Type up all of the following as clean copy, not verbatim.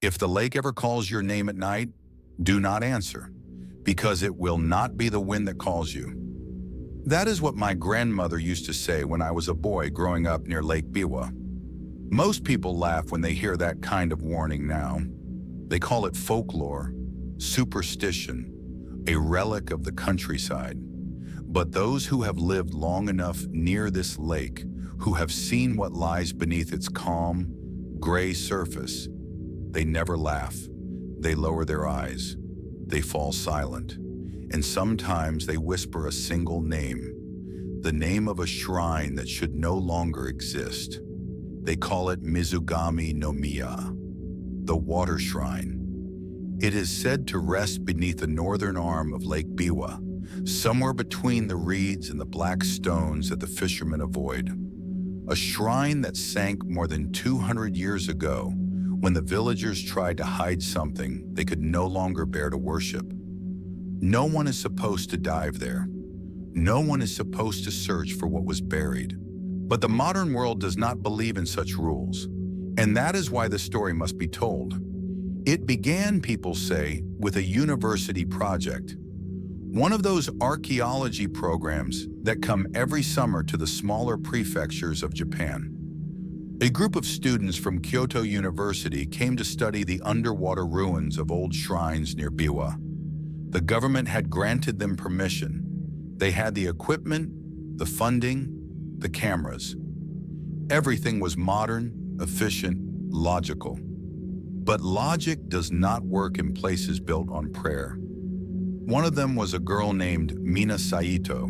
If the lake ever calls your name at night, do not answer, because it will not be the wind that calls you. That is what my grandmother used to say when I was a boy growing up near Lake Biwa. Most people laugh when they hear that kind of warning now. They call it folklore, superstition, a relic of the countryside. But those who have lived long enough near this lake, who have seen what lies beneath its calm, gray surface, they never laugh. They lower their eyes. They fall silent. And sometimes they whisper a single name, the name of a shrine that should no longer exist. They call it Mizugami no Miya, the water shrine. It is said to rest beneath the northern arm of Lake Biwa, somewhere between the reeds and the black stones that the fishermen avoid. A shrine that sank more than 200 years ago when the villagers tried to hide something they could no longer bear to worship. No one is supposed to dive there. No one is supposed to search for what was buried. But the modern world does not believe in such rules, and that is why the story must be told. It began, people say, with a university project, one of those archaeology programs that come every summer to the smaller prefectures of Japan. A group of students from Kyoto University came to study the underwater ruins of old shrines near Biwa. The government had granted them permission. They had the equipment, the funding, the cameras. Everything was modern, efficient, logical. But logic does not work in places built on prayer. One of them was a girl named Mina Saito.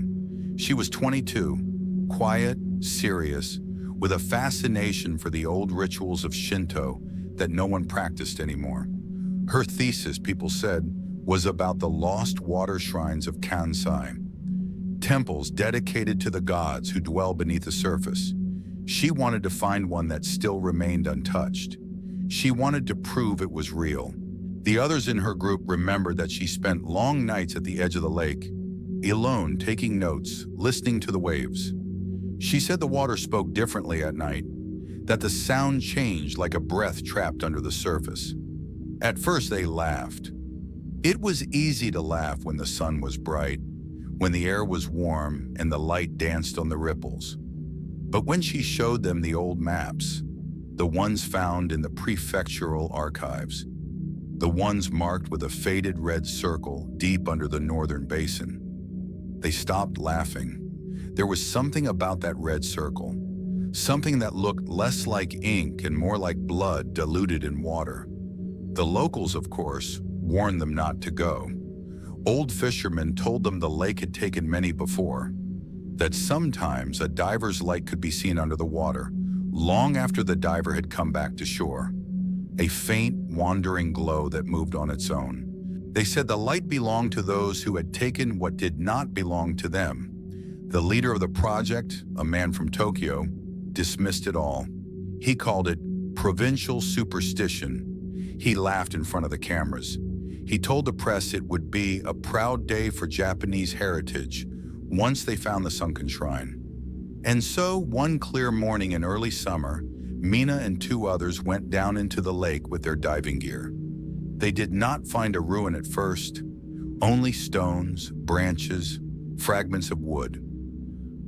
She was 22, quiet, serious, with a fascination for the old rituals of Shinto that no one practiced anymore. Her thesis, people said, was about the lost water shrines of Kansai, temples dedicated to the gods who dwell beneath the surface. She wanted to find one that still remained untouched. She wanted to prove it was real. The others in her group remembered that she spent long nights at the edge of the lake, alone, taking notes, listening to the waves. She said the water spoke differently at night, that the sound changed like a breath trapped under the surface. At first they laughed. It was easy to laugh when the sun was bright, when the air was warm and the light danced on the ripples. But when she showed them the old maps, the ones found in the prefectural archives, the ones marked with a faded red circle deep under the northern basin, they stopped laughing. There was something about that red circle, something that looked less like ink and more like blood diluted in water. The locals, of course, warned them not to go. Old fishermen told them the lake had taken many before, that sometimes a diver's light could be seen under the water, long after the diver had come back to shore. A faint, wandering glow that moved on its own. They said the light belonged to those who had taken what did not belong to them. The leader of the project, a man from Tokyo, dismissed it all. He called it provincial superstition. He laughed in front of the cameras. He told the press it would be a proud day for Japanese heritage once they found the sunken shrine. And so, one clear morning in early summer, Mina and two others went down into the lake with their diving gear. They did not find a ruin at first, only stones, branches, fragments of wood.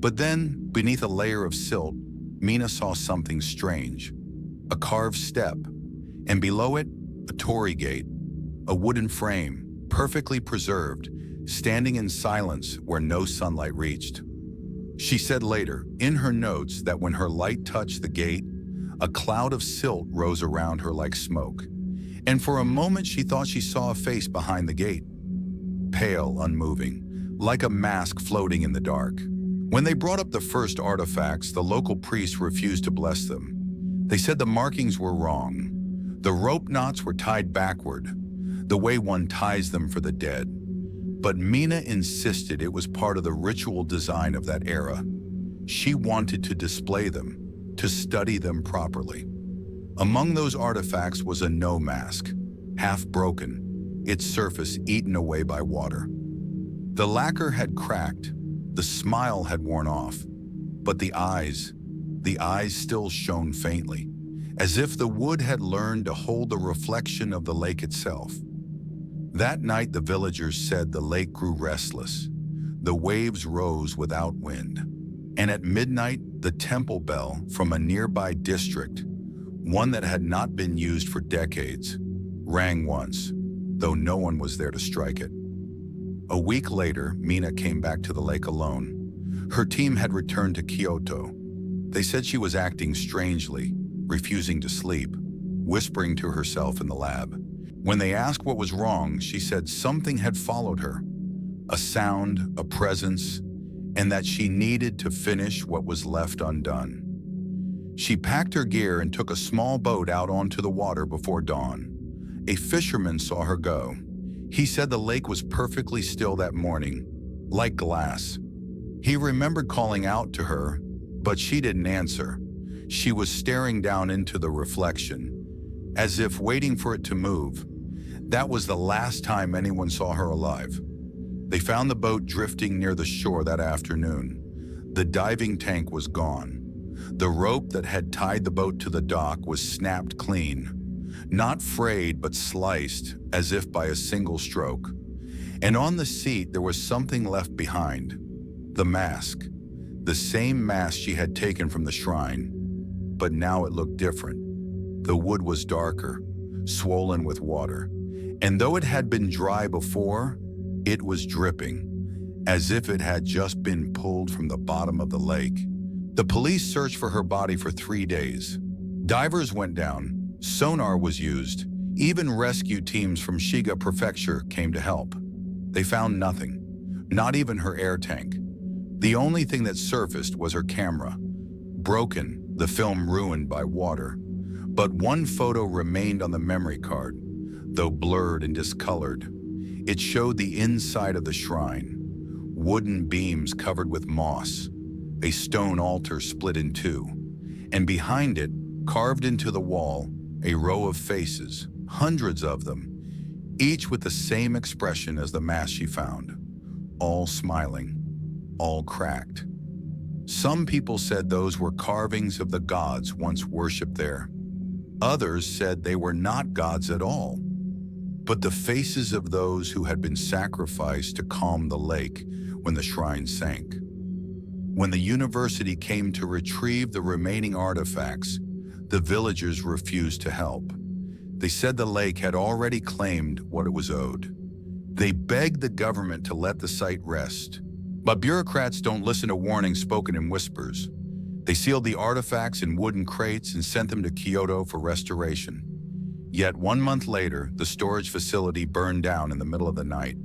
But then, beneath a layer of silt, Mina saw something strange. A carved step, and below it, a torii gate, a wooden frame, perfectly preserved, standing in silence where no sunlight reached. She said later, in her notes, that when her light touched the gate, a cloud of silt rose around her like smoke. And for a moment she thought she saw a face behind the gate, pale, unmoving, like a mask floating in the dark. When they brought up the first artifacts, the local priests refused to bless them. They said the markings were wrong. The rope knots were tied backward, the way one ties them for the dead. But Mina insisted it was part of the ritual design of that era. She wanted to display them, to study them properly. Among those artifacts was a no mask, half broken, its surface eaten away by water. The lacquer had cracked, the smile had worn off, but the eyes still shone faintly, as if the wood had learned to hold the reflection of the lake itself. That night, the villagers said the lake grew restless. The waves rose without wind. And at midnight, the temple bell from a nearby district, one that had not been used for decades, rang once, though no one was there to strike it. A week later, Mina came back to the lake alone. Her team had returned to Kyoto. They said she was acting strangely, refusing to sleep, whispering to herself in the lab. When they asked what was wrong, she said something had followed her, a sound, a presence, and that she needed to finish what was left undone. She packed her gear and took a small boat out onto the water before dawn. A fisherman saw her go. He said the lake was perfectly still that morning, like glass. He remembered calling out to her, but she didn't answer. She was staring down into the reflection, as if waiting for it to move. That was the last time anyone saw her alive. They found the boat drifting near the shore that afternoon. The diving tank was gone. The rope that had tied the boat to the dock was snapped clean, not frayed but sliced as if by a single stroke. And on the seat there was something left behind, the mask, the same mask she had taken from the shrine. But now it looked different. The wood was darker, swollen with water, and though it had been dry before, it was dripping, as if it had just been pulled from the bottom of the lake. The police searched for her body for 3 days. Divers went down, sonar was used, even rescue teams from Shiga Prefecture came to help. They found nothing, not even her air tank. The only thing that surfaced was her camera, broken, the film ruined by water. But one photo remained on the memory card, though blurred and discolored. It showed the inside of the shrine, wooden beams covered with moss, a stone altar split in two, and behind it, carved into the wall, a row of faces, hundreds of them, each with the same expression as the mask she found, all smiling, all cracked. Some people said those were carvings of the gods once worshipped there. Others said they were not gods at all, but the faces of those who had been sacrificed to calm the lake when the shrine sank. When the university came to retrieve the remaining artifacts, the villagers refused to help. They said the lake had already claimed what it was owed. They begged the government to let the site rest, but bureaucrats don't listen to warnings spoken in whispers. They sealed the artifacts in wooden crates and sent them to Kyoto for restoration. Yet 1 month later, the storage facility burned down in the middle of the night.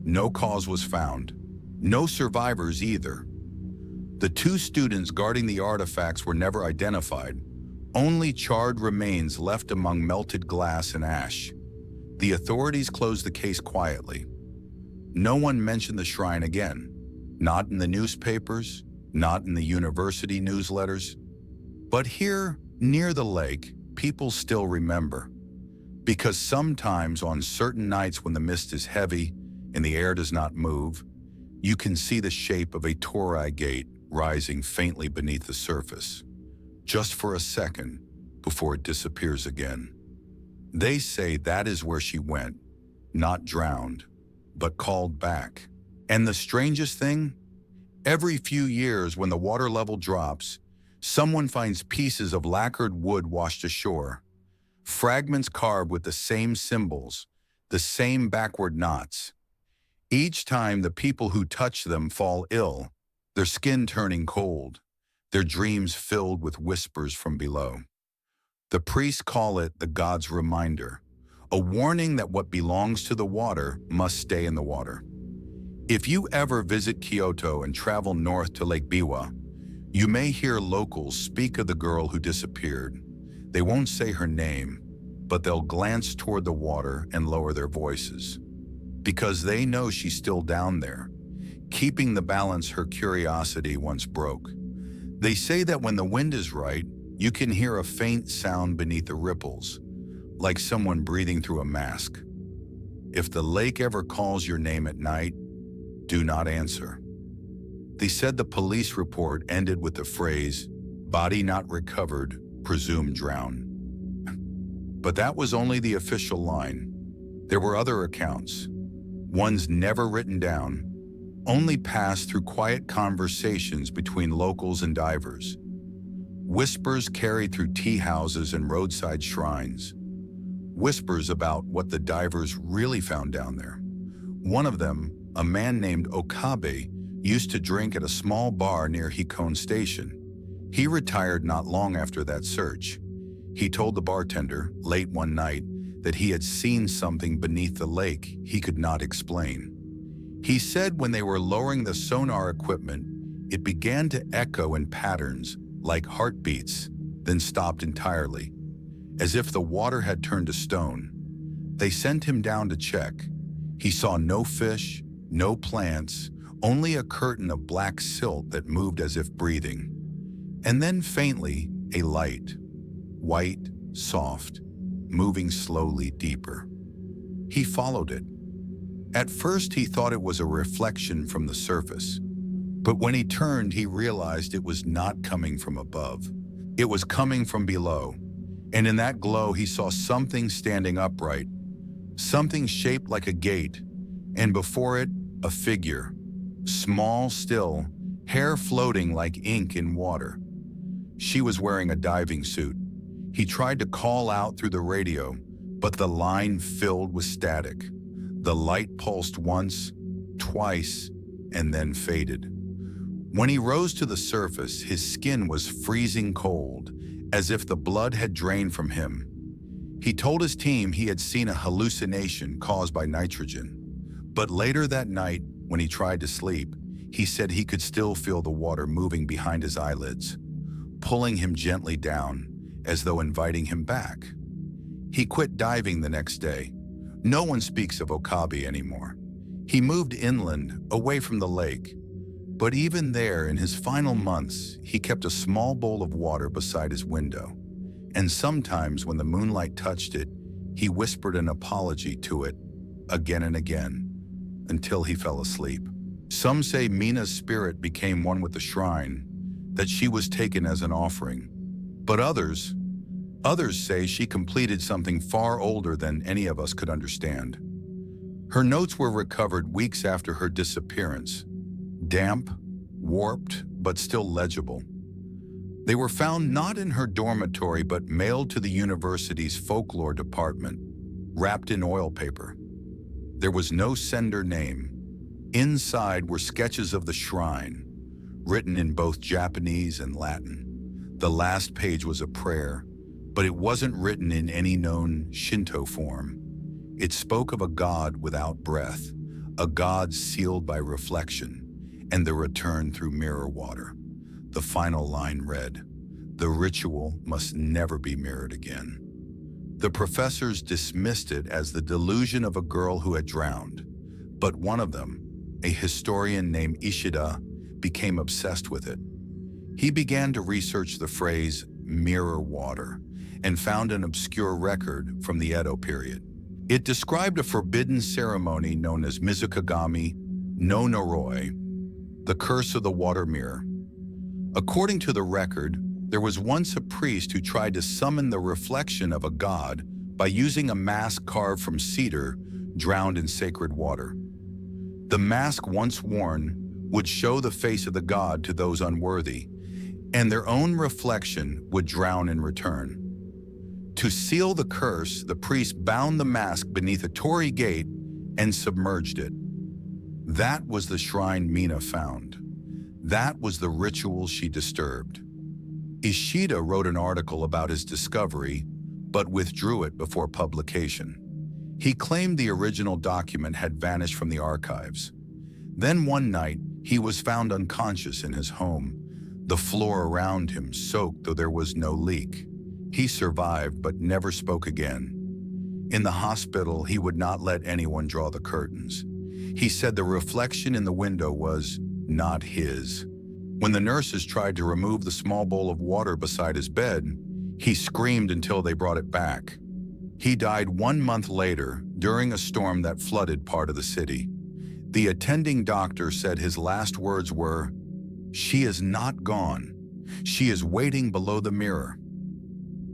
No cause was found. No survivors either. The 2 students guarding the artifacts were never identified. Only charred remains left among melted glass and ash. The authorities closed the case quietly. No one mentioned the shrine again. Not in the newspapers, not in the university newsletters. But here, near the lake, people still remember. Because sometimes on certain nights when the mist is heavy and the air does not move, you can see the shape of a torii gate rising faintly beneath the surface, just for a second before it disappears again. They say that is where she went, not drowned, but called back. And the strangest thing? Every few years when the water level drops, someone finds pieces of lacquered wood washed ashore, fragments carved with the same symbols, the same backward knots. Each time the people who touch them fall ill, their skin turning cold, their dreams filled with whispers from below. The priests call it the god's reminder, a warning that what belongs to the water must stay in the water. If you ever visit Kyoto and travel north to Lake Biwa, you may hear locals speak of the girl who disappeared. They won't say her name, but they'll glance toward the water and lower their voices, because they know she's still down there, keeping the balance her curiosity once broke. They say that when the wind is right, you can hear a faint sound beneath the ripples, like someone breathing through a mask. If the lake ever calls your name at night, do not answer. They said the police report ended with the phrase, "body not recovered, presume drown. But that was only the official line. There were other accounts, ones never written down, only passed through quiet conversations between locals and divers. Whispers carried through tea houses and roadside shrines. Whispers about what the divers really found down there. One of them, a man named Okabe, used to drink at a small bar near Hikone Station. He retired not long after that search. He told the bartender, late one night, that he had seen something beneath the lake he could not explain. He said when they were lowering the sonar equipment, it began to echo in patterns like heartbeats, then stopped entirely, as if the water had turned to stone. They sent him down to check. He saw no fish, no plants, only a curtain of black silt that moved as if breathing. And then faintly, a light, white, soft, moving slowly deeper. He followed it. At first, he thought it was a reflection from the surface. But when he turned, he realized it was not coming from above. It was coming from below. And in that glow, he saw something standing upright, something shaped like a gate, and before it, a figure, small still, hair floating like ink in water. She was wearing a diving suit. He tried to call out through the radio, but the line filled with static. The light pulsed once, twice, and then faded. When he rose to the surface, his skin was freezing cold, as if the blood had drained from him. He told his team he had seen a hallucination caused by nitrogen. But later that night, when he tried to sleep, he said he could still feel the water moving behind his eyelids, pulling him gently down, as though inviting him back. He quit diving the next day. No one speaks of Okabe anymore. He moved inland, away from the lake. But even there, in his final months, he kept a small bowl of water beside his window. And sometimes when the moonlight touched it, he whispered an apology to it again and again, until he fell asleep. Some say Mina's spirit became one with the shrine, that she was taken as an offering. But others say she completed something far older than any of us could understand. Her notes were recovered weeks after her disappearance, damp, warped, but still legible. They were found not in her dormitory, but mailed to the university's folklore department, wrapped in oil paper. There was no sender name. Inside were sketches of the shrine, written in both Japanese and Latin. The last page was a prayer, but it wasn't written in any known Shinto form. It spoke of a god without breath, a god sealed by reflection, and the return through mirror water. The final line read, "The ritual must never be mirrored again." The professors dismissed it as the delusion of a girl who had drowned, but one of them, a historian named Ishida, became obsessed with it. He began to research the phrase mirror water and found an obscure record from the Edo period. It described a forbidden ceremony known as Mizukagami no Noroi, the curse of the water mirror. According to the record, there was once a priest who tried to summon the reflection of a god by using a mask carved from cedar drowned in sacred water. The mask, once worn, would show the face of the god to those unworthy, and their own reflection would drown in return. To seal the curse, the priest bound the mask beneath a torii gate and submerged it. That was the shrine Mina found. That was the ritual she disturbed. Ishida wrote an article about his discovery, but withdrew it before publication. He claimed the original document had vanished from the archives. Then one night, he was found unconscious in his home, the floor around him soaked though there was no leak. He survived but never spoke again. In the hospital, he would not let anyone draw the curtains. He said the reflection in the window was not his. When the nurses tried to remove the small bowl of water beside his bed, he screamed until they brought it back. He died 1 month later during a storm that flooded part of the city. The attending doctor said his last words were, "She is not gone. She is waiting below the mirror."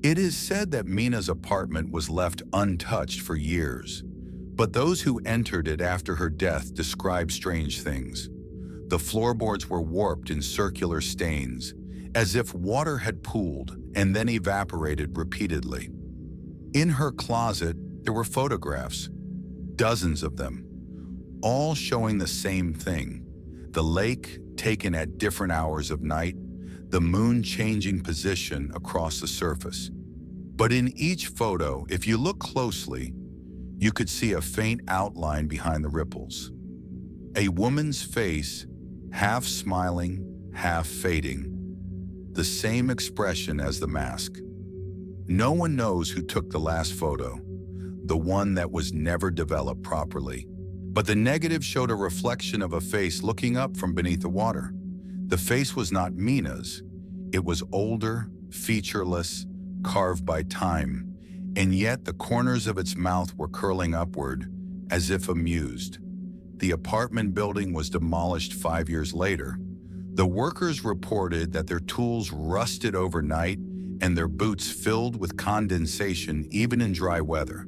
It is said that Mina's apartment was left untouched for years, but those who entered it after her death described strange things. The floorboards were warped in circular stains, as if water had pooled and then evaporated repeatedly. In her closet, there were photographs, dozens of them, all showing the same thing: the lake taken at different hours of night, the moon changing position across the surface. But in each photo, if you look closely, you could see a faint outline behind the ripples. A woman's face, half smiling, half fading. The same expression as the mask. No one knows who took the last photo, the one that was never developed properly. But the negative showed a reflection of a face looking up from beneath the water. The face was not Mina's. It was older, featureless, carved by time, and yet the corners of its mouth were curling upward, as if amused. The apartment building was demolished 5 years later. The workers reported that their tools rusted overnight and their boots filled with condensation even in dry weather.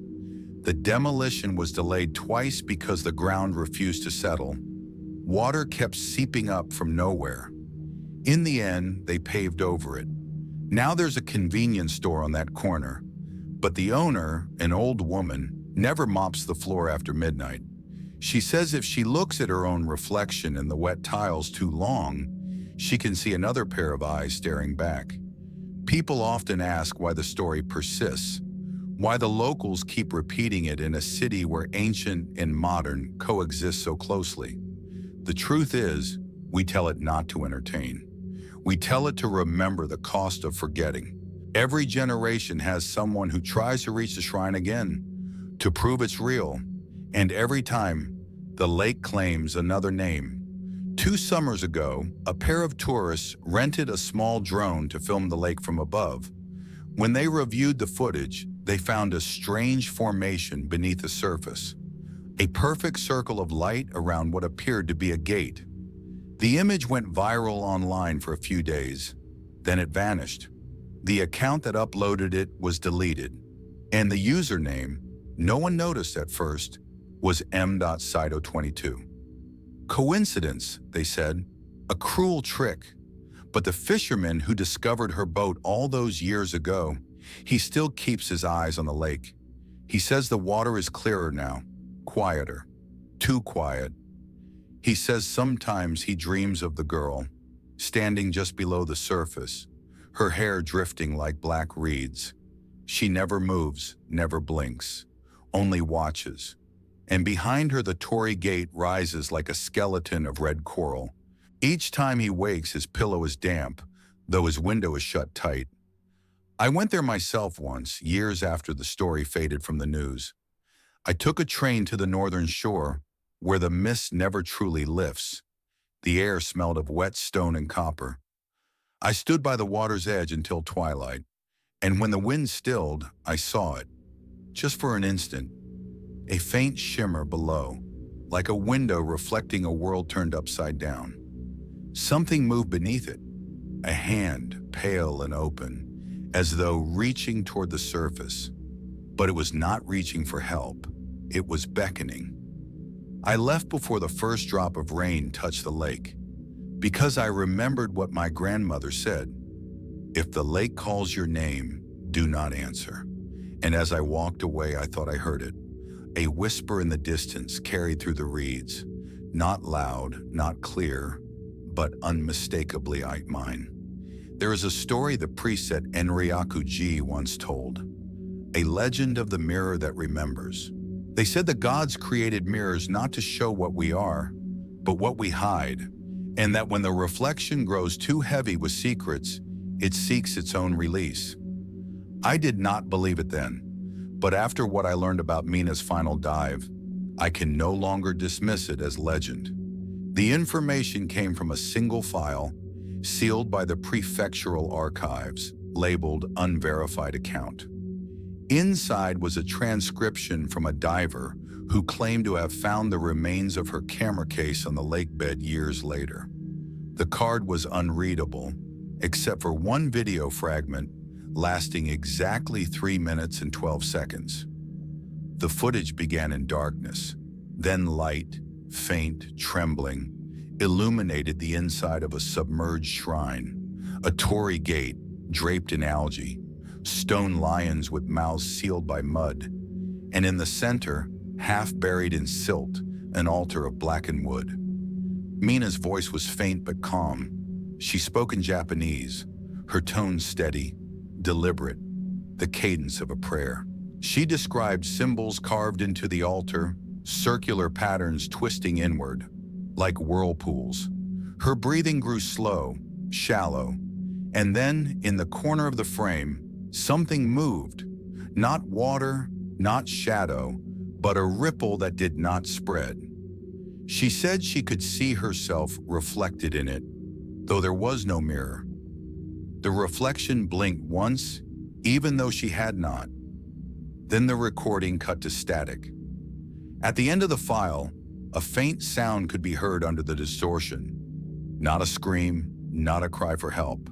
The demolition was delayed twice because the ground refused to settle. Water kept seeping up from nowhere. In the end, they paved over it. Now there's a convenience store on that corner, but the owner, an old woman, never mops the floor after midnight. She says if she looks at her own reflection in the wet tiles too long, she can see another pair of eyes staring back. People often ask why the story persists, why the locals keep repeating it in a city where ancient and modern coexist so closely. The truth is, we tell it not to entertain. We tell it to remember the cost of forgetting. Every generation has someone who tries to reach the shrine again, to prove it's real, and every time, the lake claims another name. 2 summers ago, a pair of tourists rented a small drone to film the lake from above. When they reviewed the footage, they found a strange formation beneath the surface, a perfect circle of light around what appeared to be a gate. The image went viral online for a few days, then it vanished. The account that uploaded it was deleted, and the username, no one noticed at first, was m.cyto22. Coincidence, they said, a cruel trick. But the fisherman who discovered her boat all those years ago, he still keeps his eyes on the lake. He says the water is clearer now, quieter, too quiet. He says sometimes he dreams of the girl, standing just below the surface, her hair drifting like black reeds. She never moves, never blinks, only watches. And behind her the Torii Gate rises like a skeleton of red coral. Each time he wakes, his pillow is damp, though his window is shut tight. I went there myself once, years after the story faded from the news. I took a train to the northern shore, where the mist never truly lifts. The air smelled of wet stone and copper. I stood by the water's edge until twilight, and when the wind stilled, I saw it, just for an instant, a faint shimmer below, like a window reflecting a world turned upside down. Something moved beneath it, a hand, pale and open, as though reaching toward the surface. But it was not reaching for help, it was beckoning. I left before the first drop of rain touched the lake, because I remembered what my grandmother said: if the lake calls your name, do not answer. And as I walked away, I thought I heard it. A whisper in the distance carried through the reeds, not loud, not clear, but unmistakably mine. There is a story the priest at Enryaku-ji once told, a legend of the mirror that remembers. They said the gods created mirrors not to show what we are, but what we hide, and that when the reflection grows too heavy with secrets, it seeks its own release. I did not believe it then, but after what I learned about Mina's final dive, I can no longer dismiss it as legend. The information came from a single file, sealed by the prefectural archives, labeled unverified account. Inside was a transcription from a diver who claimed to have found the remains of her camera case on the lake bed years later. The card was unreadable, except for one video fragment, lasting exactly 3 minutes and 12 seconds. The footage began in darkness, then light, faint, trembling, illuminated the inside of a submerged shrine, a torii gate draped in algae, stone lions with mouths sealed by mud, and in the center, half buried in silt, an altar of blackened wood. Mina's voice was faint but calm. She spoke in Japanese, her tone steady, deliberate, the cadence of a prayer. She described symbols carved into the altar, circular patterns twisting inward, like whirlpools. Her breathing grew slow, shallow, and then, in the corner of the frame, something moved. Not water, not shadow, but a ripple that did not spread. She said she could see herself reflected in it, though there was no mirror. The reflection blinked once, even though she had not. Then the recording cut to static. At the end of the file, a faint sound could be heard under the distortion. Not a scream, not a cry for help.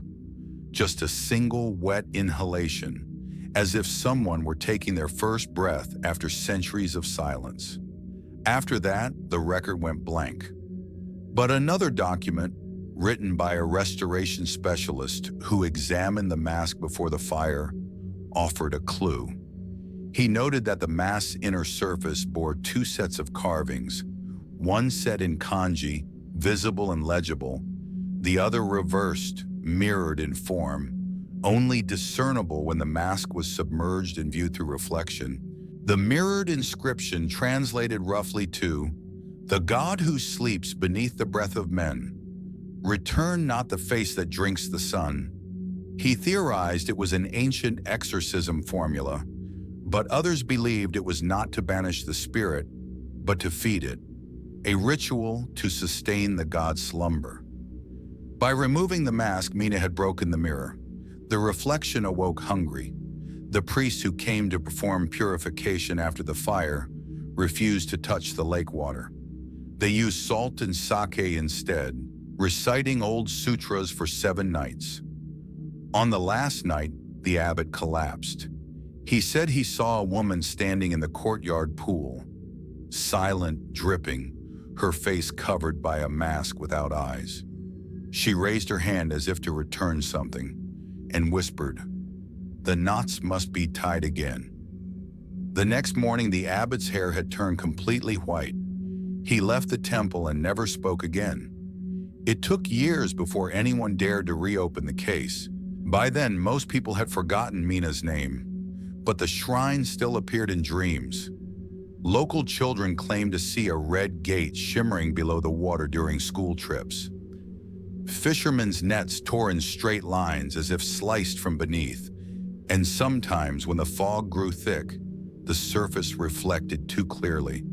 Just a single wet inhalation, as if someone were taking their first breath after centuries of silence. After that, the record went blank. But another document, written by a restoration specialist who examined the mask before the fire, offered a clue. He noted that the mask's inner surface bore 2 sets of carvings, one set in kanji, visible and legible, the other reversed, mirrored in form, only discernible when the mask was submerged and viewed through reflection. The mirrored inscription translated roughly to, "The God who sleeps beneath the breath of men, return not the face that drinks the sun." He theorized it was an ancient exorcism formula, but others believed it was not to banish the spirit, but to feed it, a ritual to sustain the god's slumber. By removing the mask, Mina had broken the mirror. The reflection awoke hungry. The priests who came to perform purification after the fire refused to touch the lake water. They used salt and sake instead, reciting old sutras for 7 nights. On the last night, the abbot collapsed. He said he saw a woman standing in the courtyard pool, silent, dripping, her face covered by a mask without eyes. She raised her hand as if to return something, and whispered, "The knots must be tied again." The next morning, the abbot's hair had turned completely white. He left the temple and never spoke again. It took years before anyone dared to reopen the case. By then, most people had forgotten Mina's name, but the shrine still appeared in dreams. Local children claimed to see a red gate shimmering below the water during school trips. Fishermen's nets tore in straight lines as if sliced from beneath, and sometimes when the fog grew thick, the surface reflected too clearly,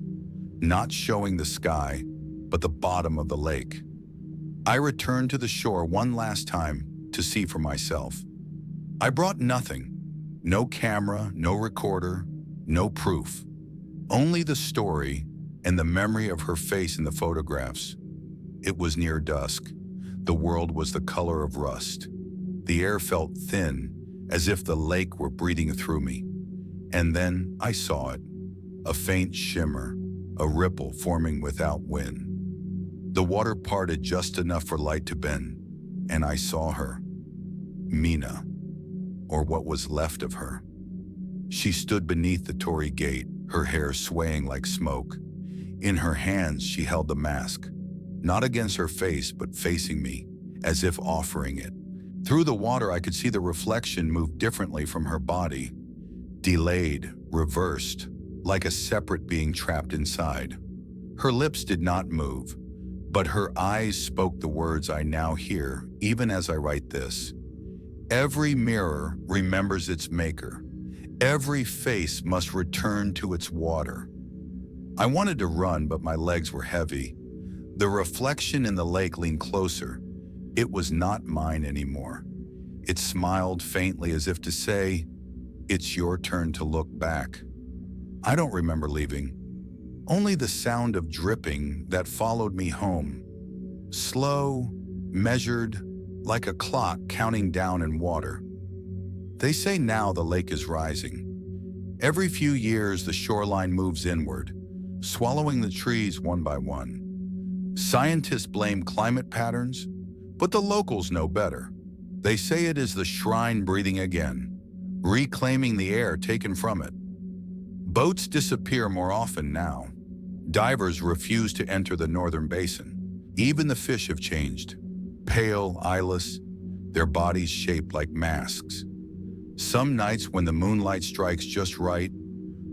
not showing the sky, but the bottom of the lake. I returned to the shore one last time to see for myself. I brought nothing. No camera, no recorder, no proof. Only the story and the memory of her face in the photographs. It was near dusk. The world was the color of rust. The air felt thin, as if the lake were breathing through me. And then I saw it, a faint shimmer, a ripple forming without wind. The water parted just enough for light to bend, and I saw her, Mina, or what was left of her. She stood beneath the torii gate, her hair swaying like smoke. In her hands, she held the mask, not against her face, but facing me, as if offering it. Through the water, I could see the reflection move differently from her body, delayed, reversed, like a separate being trapped inside. Her lips did not move, but her eyes spoke the words I now hear, even as I write this. Every mirror remembers its maker. Every face must return to its water. I wanted to run, but my legs were heavy. The reflection in the lake leaned closer. It was not mine anymore. It smiled faintly as if to say, "It's your turn to look back." I don't remember leaving. Only the sound of dripping that followed me home. Slow, measured, like a clock counting down in water. They say now the lake is rising. Every few years, the shoreline moves inward, swallowing the trees one by one. Scientists blame climate patterns, but the locals know better. They say it is the shrine breathing again, reclaiming the air taken from it. Boats disappear more often now. Divers refuse to enter the northern basin. Even the fish have changed. Pale, eyeless, their bodies shaped like masks. Some nights when the moonlight strikes just right,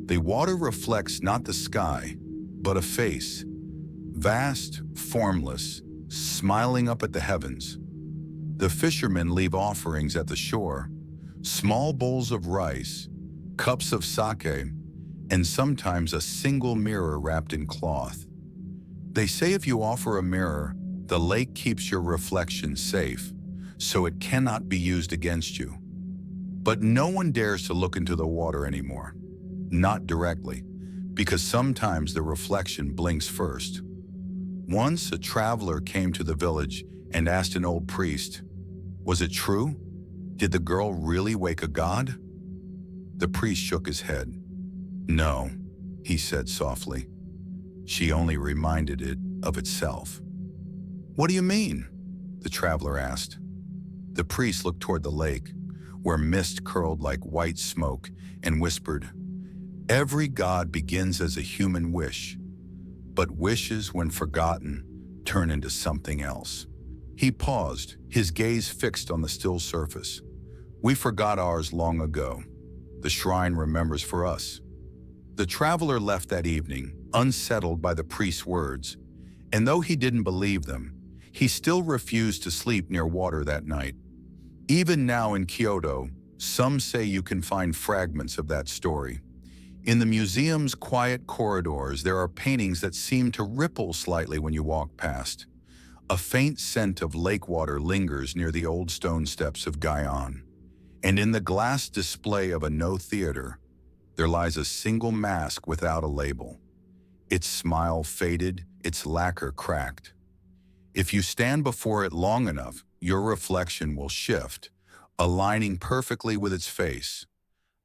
the water reflects not the sky, but a face. Vast, formless, smiling up at the heavens. The fishermen leave offerings at the shore, small bowls of rice, cups of sake, and sometimes a single mirror wrapped in cloth. They say if you offer a mirror, the lake keeps your reflection safe, so it cannot be used against you. But no one dares to look into the water anymore. Not directly, because sometimes the reflection blinks first. Once a traveler came to the village and asked an old priest, "Was it true? Did the girl really wake a god?" The priest shook his head. "No," he said softly. "She only reminded it of itself." "What do you mean?" the traveler asked. The priest looked toward the lake, where mist curled like white smoke, and whispered, "Every god begins as a human wish, but wishes, when forgotten, turn into something else." He paused, his gaze fixed on the still surface. "We forgot ours long ago. The shrine remembers for us." The traveler left that evening, unsettled by the priest's words, and though he didn't believe them, he still refused to sleep near water that night. Even now in Kyoto, some say you can find fragments of that story. In the museum's quiet corridors, there are paintings that seem to ripple slightly when you walk past. A faint scent of lake water lingers near the old stone steps of Gyeon. And in the glass display of a No theater, there lies a single mask without a label. Its smile faded, its lacquer cracked. If you stand before it long enough, your reflection will shift, aligning perfectly with its face.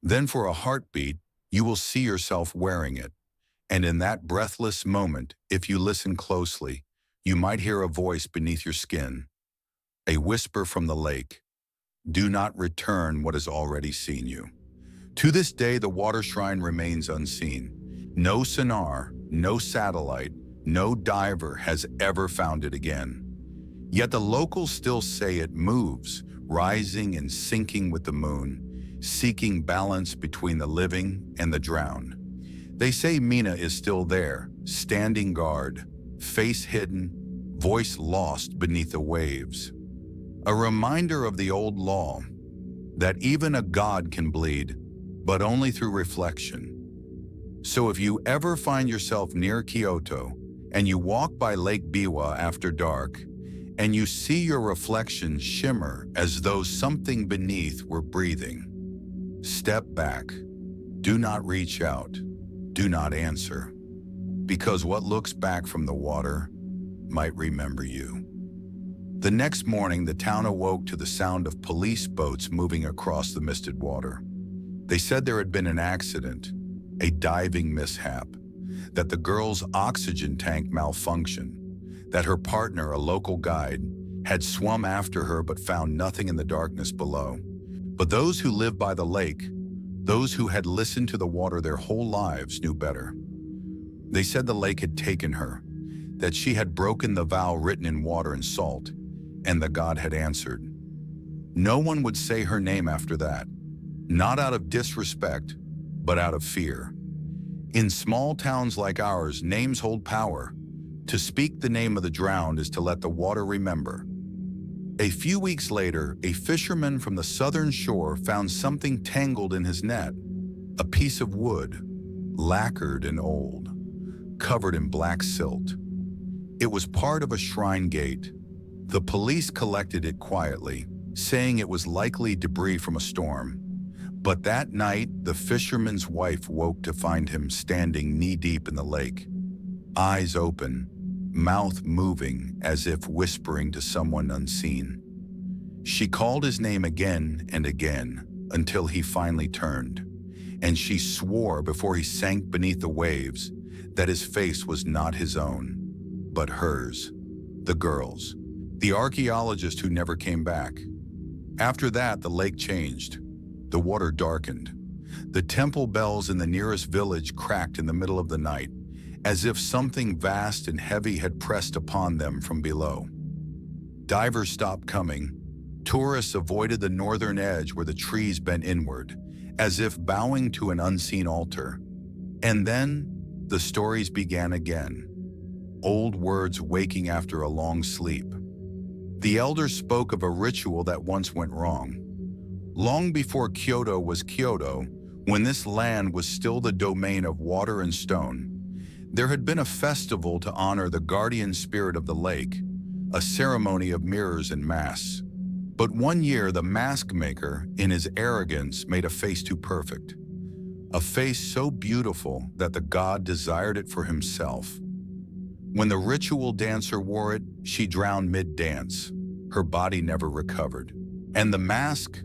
Then for a heartbeat, you will see yourself wearing it. And in that breathless moment, if you listen closely, you might hear a voice beneath your skin. A whisper from the lake. Do not return what has already seen you. To this day, the water shrine remains unseen. No sonar, no satellite, no diver has ever found it again. Yet the locals still say it moves, rising and sinking with the moon, seeking balance between the living and the drowned. They say Mina is still there, standing guard, face hidden, voice lost beneath the waves. A reminder of the old law, that even a god can bleed, but only through reflection. So if you ever find yourself near Kyoto, and you walk by Lake Biwa after dark, and you see your reflection shimmer as though something beneath were breathing, step back. Do not reach out. Do not answer. Because what looks back from the water might remember you. The next morning, the town awoke to the sound of police boats moving across the misted water. They said there had been an accident, a diving mishap, that the girl's oxygen tank malfunctioned, that her partner, a local guide, had swum after her but found nothing in the darkness below. But those who lived by the lake, those who had listened to the water their whole lives, knew better. They said the lake had taken her, that she had broken the vow written in water and salt, and the god had answered. No one would say her name after that, not out of disrespect, but out of fear. In small towns like ours, names hold power. To speak the name of the drowned is to let the water remember. A few weeks later, a fisherman from the southern shore found something tangled in his net, a piece of wood, lacquered and old, covered in black silt. It was part of a shrine gate. The police collected it quietly, saying it was likely debris from a storm. But that night, the fisherman's wife woke to find him standing knee-deep in the lake, eyes open, mouth moving as if whispering to someone unseen. She called his name again and again, until he finally turned, and she swore before he sank beneath the waves that his face was not his own, but hers, the girl's, the archaeologist who never came back. After that, the lake changed. The water darkened. The temple bells in the nearest village cracked in the middle of the night, as if something vast and heavy had pressed upon them from below. Divers stopped coming. Tourists avoided the northern edge where the trees bent inward, as if bowing to an unseen altar. And then, the stories began again. Old words waking after a long sleep. The elders spoke of a ritual that once went wrong. Long before Kyoto was Kyoto, when this land was still the domain of water and stone, there had been a festival to honor the guardian spirit of the lake, a ceremony of mirrors and masks. But one year, the mask maker, in his arrogance, made a face too perfect. A face so beautiful that the god desired it for himself. When the ritual dancer wore it, she drowned mid-dance. Her body never recovered. And the mask,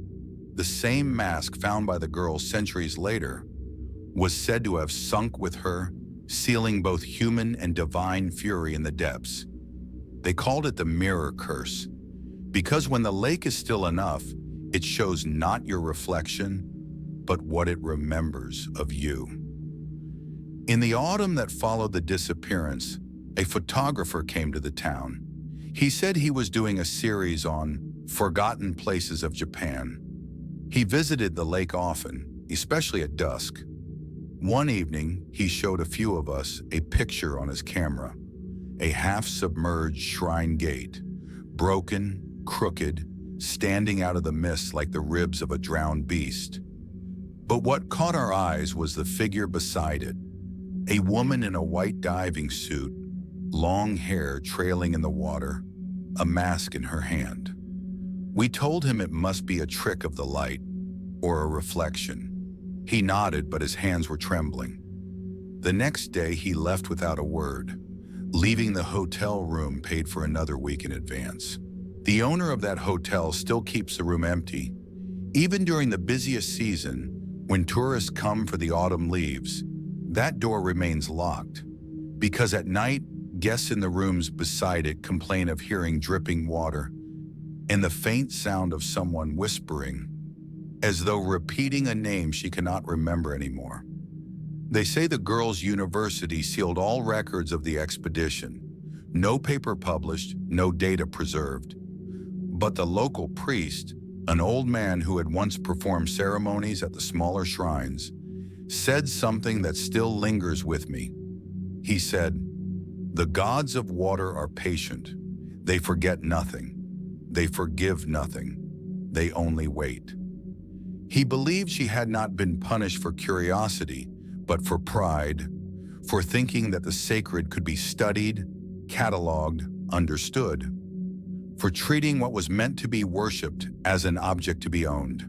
the same mask found by the girl centuries later, was said to have sunk with her, sealing both human and divine fury in the depths. They called it the mirror curse, because when the lake is still enough, it shows not your reflection, but what it remembers of you. In the autumn that followed the disappearance, a photographer came to the town. He said he was doing a series on forgotten places of Japan. He visited the lake often, especially at dusk. One evening, he showed a few of us a picture on his camera, a half-submerged shrine gate, broken, crooked, standing out of the mist like the ribs of a drowned beast. But what caught our eyes was the figure beside it, a woman in a white diving suit, long hair trailing in the water, a mask in her hand. We told him it must be a trick of the light, or a reflection. He nodded, but his hands were trembling. The next day, he left without a word, leaving the hotel room paid for another week in advance. The owner of that hotel still keeps the room empty. Even during the busiest season, when tourists come for the autumn leaves, that door remains locked, because at night, guests in the rooms beside it complain of hearing dripping water and the faint sound of someone whispering, as though repeating a name she cannot remember anymore. They say the girls' university sealed all records of the expedition. No paper published, no data preserved. But the local priest, an old man who had once performed ceremonies at the smaller shrines, said something that still lingers with me. He said, "The gods of water are patient. They forget nothing. They forgive nothing. They only wait." He believed she had not been punished for curiosity, but for pride, for thinking that the sacred could be studied, cataloged, understood, for treating what was meant to be worshipped as an object to be owned.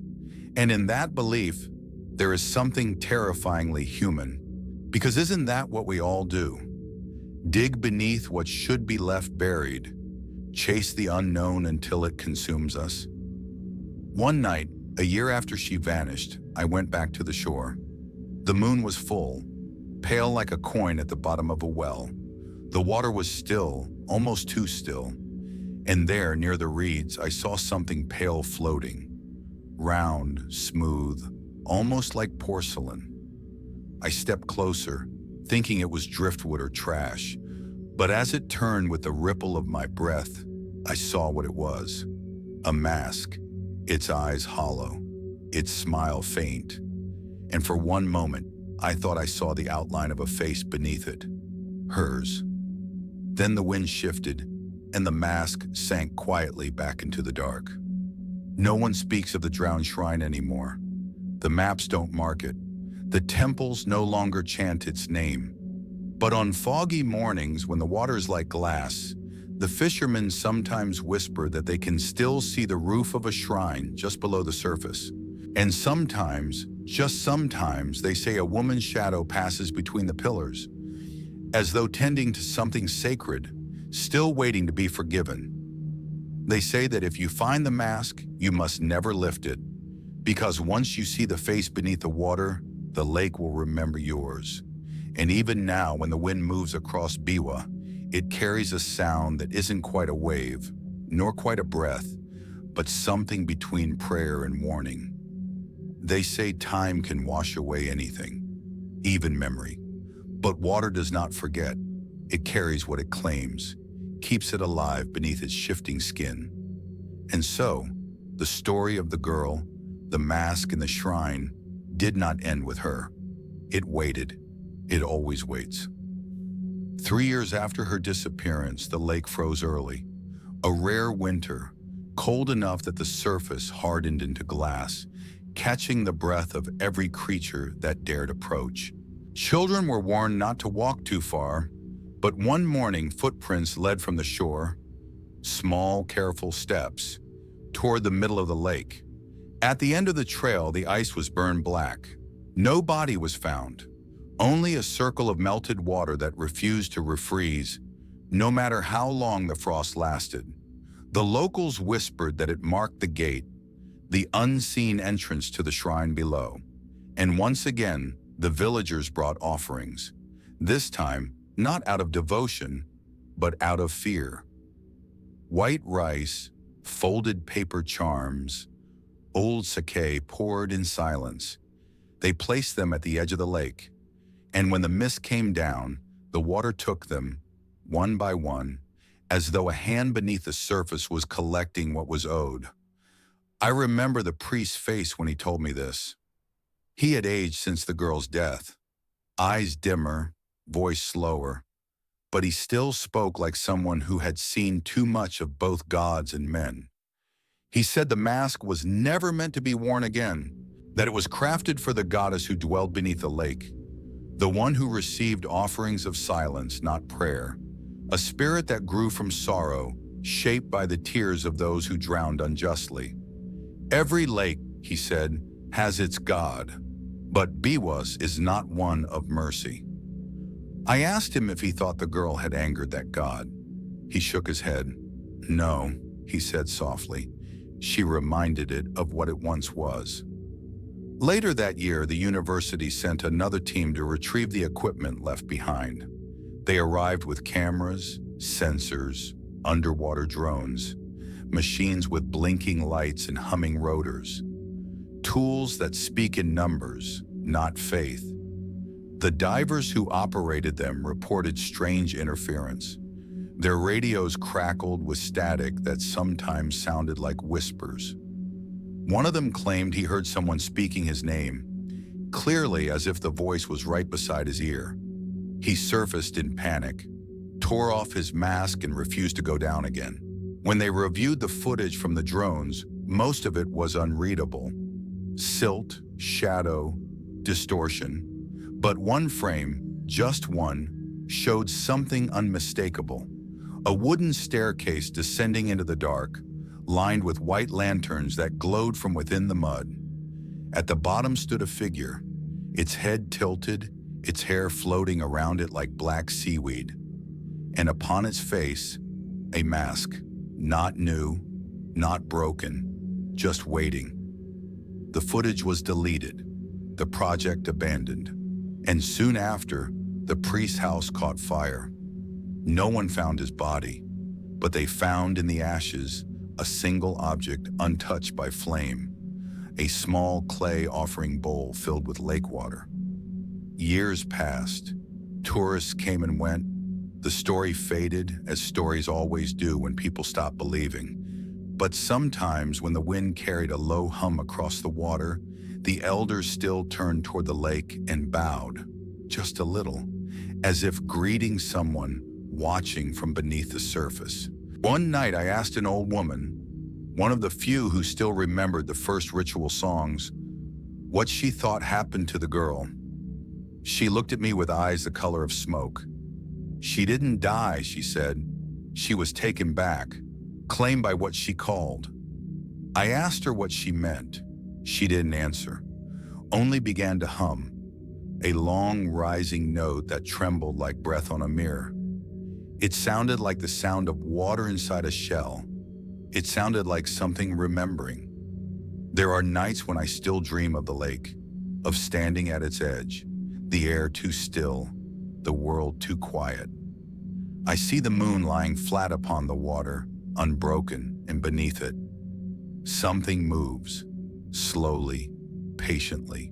And in that belief, there is something terrifyingly human, because isn't that what we all do? Dig beneath what should be left buried, chase the unknown until it consumes us. One night, a year after she vanished, I went back to the shore. The moon was full, pale like a coin at the bottom of a well. The water was still, almost too still. And there, near the reeds, I saw something pale floating. Round, smooth, almost like porcelain. I stepped closer, thinking it was driftwood or trash. But as it turned with the ripple of my breath, I saw what it was. A mask, its eyes hollow, its smile faint. And for one moment, I thought I saw the outline of a face beneath it. Hers. Then the wind shifted, and the mask sank quietly back into the dark. No one speaks of the drowned shrine anymore. The maps don't mark it. The temples no longer chant its name. But on foggy mornings, when the water's like glass, the fishermen sometimes whisper that they can still see the roof of a shrine just below the surface. And sometimes, just sometimes, they say a woman's shadow passes between the pillars, as though tending to something sacred, still waiting to be forgiven. They say that if you find the mask, you must never lift it. Because once you see the face beneath the water, the lake will remember yours. And even now, when the wind moves across Biwa, it carries a sound that isn't quite a wave, nor quite a breath, but something between prayer and warning. They say time can wash away anything, even memory. But water does not forget. It carries what it claims, keeps it alive beneath its shifting skin. And so, the story of the girl, the mask, and the shrine did not end with her. It waited. It always waits. 3 years after her disappearance, the lake froze early. A rare winter, cold enough that the surface hardened into glass, catching the breath of every creature that dared approach. Children were warned not to walk too far, but one morning footprints led from the shore, small, careful steps, toward the middle of the lake. At the end of the trail, the ice was burned black. No body was found, only a circle of melted water that refused to refreeze, no matter how long the frost lasted. The locals whispered that it marked the gate, the unseen entrance to the shrine below. And once again, the villagers brought offerings, this time not out of devotion, but out of fear. White rice, folded paper charms, old sake poured in silence. They placed them at the edge of the lake, and when the mist came down, the water took them, one by one, as though a hand beneath the surface was collecting what was owed. I remember the priest's face when he told me this. He had aged since the girl's death, eyes dimmer, voice slower, but he still spoke like someone who had seen too much of both gods and men. He said the mask was never meant to be worn again, that it was crafted for the goddess who dwelled beneath the lake, the one who received offerings of silence, not prayer, a spirit that grew from sorrow, shaped by the tears of those who drowned unjustly. Every lake, he said, has its god, but Biwa's is not one of mercy. I asked him if he thought the girl had angered that god. He shook his head. No, he said softly. She reminded it of what it once was. Later that year, the university sent another team to retrieve the equipment left behind. They arrived with cameras, sensors, underwater drones, machines with blinking lights and humming rotors, tools that speak in numbers, not faith. The divers who operated them reported strange interference. Their radios crackled with static that sometimes sounded like whispers. One of them claimed he heard someone speaking his name, clearly as if the voice was right beside his ear. He surfaced in panic, tore off his mask and refused to go down again. When they reviewed the footage from the drones, most of it was unreadable. Silt, shadow, distortion. But one frame, just one, showed something unmistakable. A wooden staircase descending into the dark, lined with white lanterns that glowed from within the mud. At the bottom stood a figure, its head tilted, its hair floating around it like black seaweed. And upon its face, a mask, not new, not broken, just waiting. The footage was deleted, the project abandoned, and soon after, the priest's house caught fire. No one found his body, but they found in the ashes a single object untouched by flame, a small clay offering bowl filled with lake water. Years passed. Tourists came and went. The story faded, as stories always do when people stop believing. But sometimes when the wind carried a low hum across the water, the elders still turned toward the lake and bowed, just a little, as if greeting someone watching from beneath the surface. One night I asked an old woman, one of the few who still remembered the first ritual songs, what she thought happened to the girl. She looked at me with eyes the color of smoke. She didn't die, she said. She was taken back, claimed by what she called. I asked her what she meant. She didn't answer, only began to hum, a long rising note that trembled like breath on a mirror. It sounded like the sound of water inside a shell. It sounded like something remembering. There are nights when I still dream of the lake, of standing at its edge, the air too still, the world too quiet. I see the moon lying flat upon the water, unbroken, and beneath it, something moves, slowly, patiently.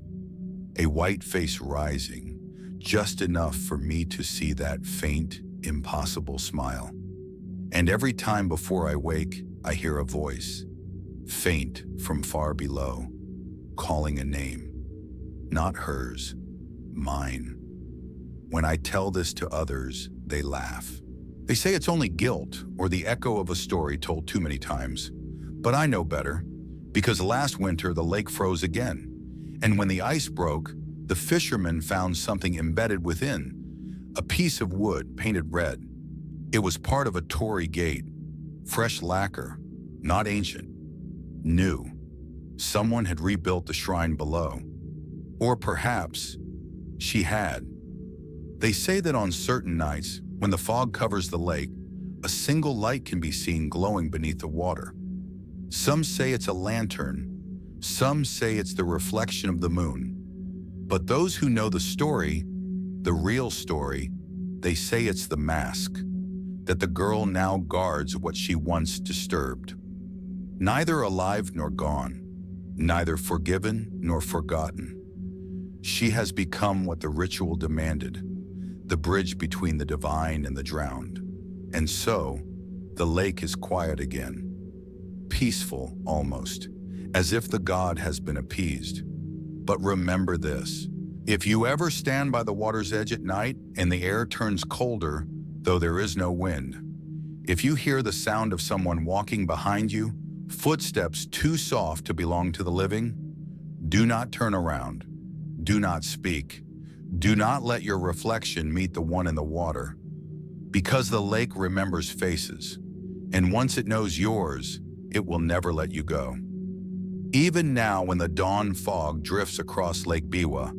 A white face rising, just enough for me to see that faint, impossible smile. And every time before I wake, I hear a voice, faint from far below, calling a name. Not hers, mine. When I tell this to others, they laugh. They say it's only guilt or the echo of a story told too many times. But I know better, because last winter the lake froze again. And when the ice broke, the fishermen found something embedded within, a piece of wood painted red. It was part of a torii gate, fresh lacquer, not ancient, new. Someone had rebuilt the shrine below. Or perhaps she had. They say that on certain nights, when the fog covers the lake, a single light can be seen glowing beneath the water. Some say it's a lantern, some say it's the reflection of the moon. But those who know the story, the real story, they say it's the mask, that the girl now guards what she once disturbed. Neither alive nor gone, neither forgiven nor forgotten. She has become what the ritual demanded, the bridge between the divine and the drowned. And so, the lake is quiet again, peaceful almost, as if the god has been appeased. But remember this, if you ever stand by the water's edge at night and the air turns colder, though there is no wind, if you hear the sound of someone walking behind you, footsteps too soft to belong to the living, do not turn around, do not speak, do not let your reflection meet the one in the water, because the lake remembers faces, and once it knows yours, it will never let you go. Even now, when the dawn fog drifts across Lake Biwa,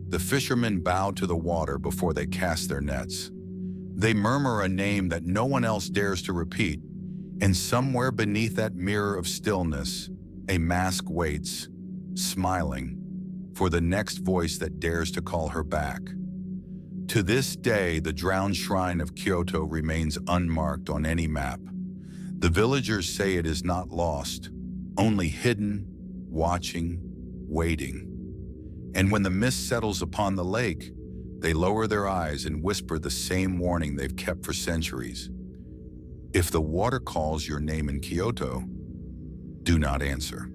the fishermen bow to the water before they cast their nets. They murmur a name that no one else dares to repeat, and somewhere beneath that mirror of stillness, a mask waits, smiling, for the next voice that dares to call her back. To this day, the drowned shrine of Kyoto remains unmarked on any map. The villagers say it is not lost, only hidden, watching, waiting. And when the mist settles upon the lake, they lower their eyes and whisper the same warning they've kept for centuries. If the water calls your name in Kyoto, do not answer.